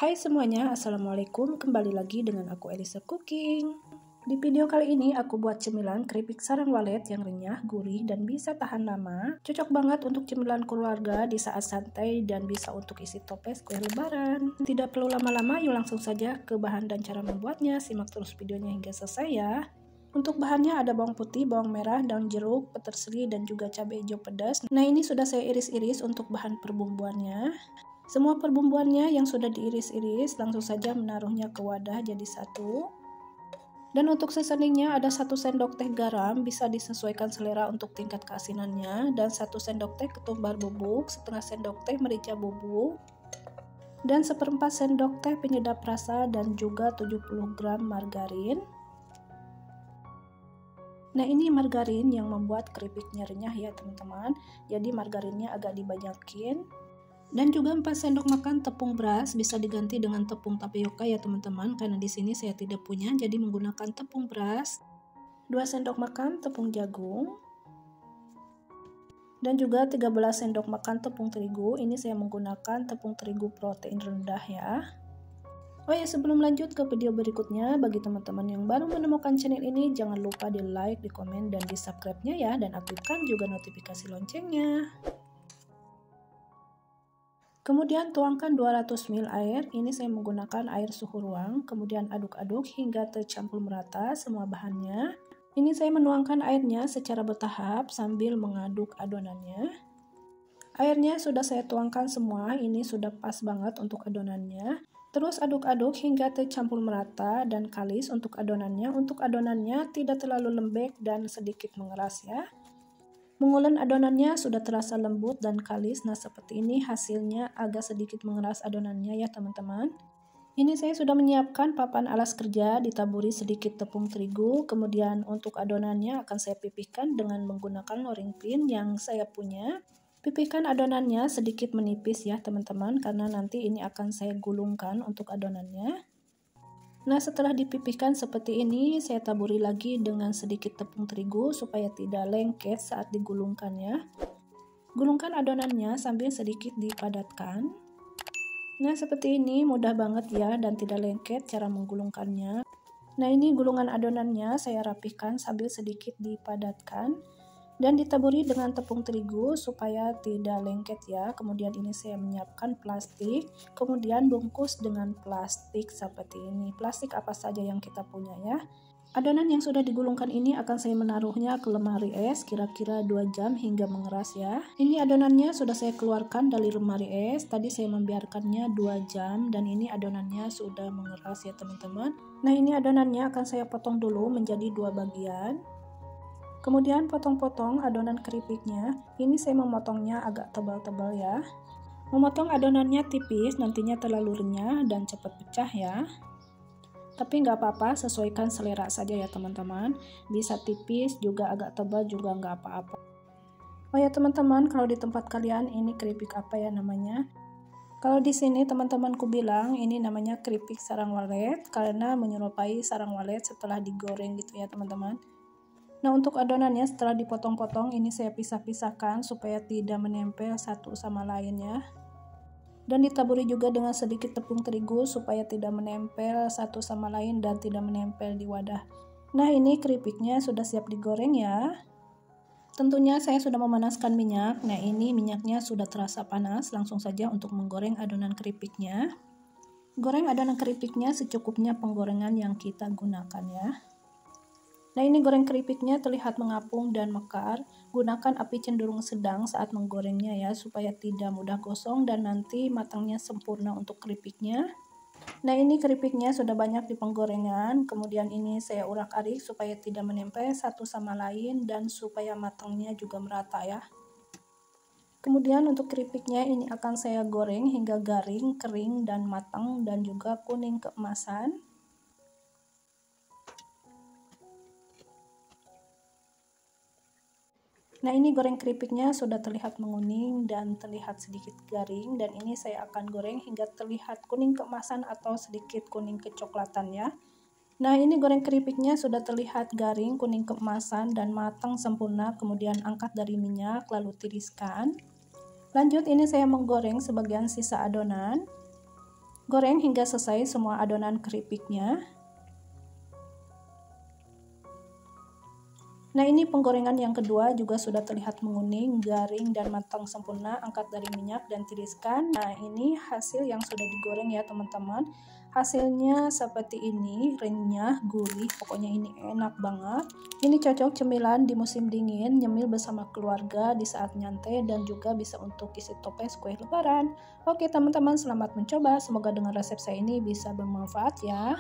Hai semuanya, Assalamualaikum. Kembali lagi dengan aku Elisa Cooking. Di video kali ini aku buat cemilan keripik sarang walet yang renyah, gurih, dan bisa tahan lama. Cocok banget untuk cemilan keluarga di saat santai dan bisa untuk isi toples kue lebaran. Tidak perlu lama-lama, yuk langsung saja ke bahan dan cara membuatnya. Simak terus videonya hingga selesai ya. Untuk bahannya ada bawang putih, bawang merah, daun jeruk, peterseli, dan juga cabai hijau pedas. Nah, ini sudah saya iris-iris untuk bahan perbumbuannya. Semua perbumbuannya yang sudah diiris-iris langsung saja menaruhnya ke wadah jadi satu. Dan untuk seasoningnya ada 1 sendok teh garam, bisa disesuaikan selera untuk tingkat keasinannya, dan 1 sendok teh ketumbar bubuk, setengah sendok teh merica bubuk, dan 1/4 sendok teh penyedap rasa, dan juga 70 gram margarin. Nah, ini margarin yang membuat keripiknya renyah ya teman-teman, jadi margarinnya agak dibanyakin. Dan juga 4 sendok makan tepung beras, bisa diganti dengan tepung tapioka ya teman-teman, karena di sini saya tidak punya jadi menggunakan tepung beras. 2 sendok makan tepung jagung. Dan juga 13 sendok makan tepung terigu. Ini saya menggunakan tepung terigu protein rendah ya. Oh ya, sebelum lanjut ke video berikutnya, bagi teman-teman yang baru menemukan channel ini, jangan lupa di like, di komen, dan di subscribe-nya ya, dan aktifkan juga notifikasi loncengnya. Kemudian tuangkan 200 ml air, ini saya menggunakan air suhu ruang, kemudian aduk-aduk hingga tercampur merata semua bahannya. Ini saya menuangkan airnya secara bertahap sambil mengaduk adonannya. Airnya sudah saya tuangkan semua, ini sudah pas banget untuk adonannya. Terus aduk-aduk hingga tercampur merata dan kalis untuk adonannya. Untuk adonannya tidak terlalu lembek dan sedikit mengeras ya. Mengulен adonannya sudah terasa lembut dan kalis. Nah, seperti ini hasilnya, agak sedikit mengeras adonannya ya teman-teman. Ini saya sudah menyiapkan papan alas kerja, ditaburi sedikit tepung terigu. Kemudian untuk adonannya akan saya pipihkan dengan menggunakan loring pin yang saya punya. Pipihkan adonannya sedikit menipis ya teman-teman, karena nanti ini akan saya gulungkan untuk adonannya. Nah, setelah dipipihkan seperti ini, saya taburi lagi dengan sedikit tepung terigu supaya tidak lengket saat digulungkannya. Gulungkan adonannya sambil sedikit dipadatkan. Nah, seperti ini mudah banget ya dan tidak lengket cara menggulungkannya. Nah, ini gulungan adonannya saya rapihkan sambil sedikit dipadatkan dan ditaburi dengan tepung terigu supaya tidak lengket ya. Kemudian ini saya menyiapkan plastik, kemudian bungkus dengan plastik seperti ini. Plastik apa saja yang kita punya ya. Adonan yang sudah digulungkan ini akan saya menaruhnya ke lemari es kira-kira 2 jam hingga mengeras ya. Ini adonannya sudah saya keluarkan dari lemari es. Tadi saya membiarkannya 2 jam dan ini adonannya sudah mengeras ya teman-teman. Nah, ini adonannya akan saya potong dulu menjadi 2 bagian. Kemudian potong-potong adonan keripiknya. Ini saya memotongnya agak tebal-tebal ya. Memotong adonannya tipis nantinya terlalu renyah dan cepat pecah ya. Tapi nggak apa-apa, sesuaikan selera saja ya teman-teman. Bisa tipis juga agak tebal juga nggak apa-apa. Oh ya teman-teman, kalau di tempat kalian ini keripik apa ya namanya? Kalau di sini teman-temanku bilang ini namanya keripik sarang walet karena menyerupai sarang walet setelah digoreng gitu ya teman-teman. Nah, untuk adonannya setelah dipotong-potong ini saya pisah-pisahkan supaya tidak menempel satu sama lainnya. Dan ditaburi juga dengan sedikit tepung terigu supaya tidak menempel satu sama lain dan tidak menempel di wadah. Nah, ini keripiknya sudah siap digoreng ya. Tentunya saya sudah memanaskan minyak. Nah, ini minyaknya sudah terasa panas. Langsung saja untuk menggoreng adonan keripiknya. Goreng adonan keripiknya secukupnya penggorengan yang kita gunakan ya. Nah, ini goreng keripiknya terlihat mengapung dan mekar. Gunakan api cenderung sedang saat menggorengnya ya, supaya tidak mudah gosong dan nanti matangnya sempurna untuk keripiknya. Nah, ini keripiknya sudah banyak di penggorengan. Kemudian ini saya urak-arik supaya tidak menempel satu sama lain dan supaya matangnya juga merata ya. Kemudian untuk keripiknya ini akan saya goreng hingga garing, kering, dan matang dan juga kuning keemasan. Nah, ini goreng keripiknya sudah terlihat menguning dan terlihat sedikit garing, dan ini saya akan goreng hingga terlihat kuning keemasan atau sedikit kuning kecoklatan ya. Nah, ini goreng keripiknya sudah terlihat garing, kuning keemasan, dan matang sempurna. Kemudian angkat dari minyak lalu tiriskan. Lanjut, ini saya menggoreng sebagian sisa adonan. Goreng hingga selesai semua adonan keripiknya. Nah, ini penggorengan yang kedua juga sudah terlihat menguning, garing, dan matang sempurna. Angkat dari minyak dan tiriskan. Nah, ini hasil yang sudah digoreng ya teman-teman. Hasilnya seperti ini, renyah, gurih, pokoknya ini enak banget. Ini cocok cemilan di musim dingin, nyemil bersama keluarga di saat nyantai, dan juga bisa untuk isi toples kue lebaran. Oke teman-teman, selamat mencoba. Semoga dengan resep saya ini bisa bermanfaat ya.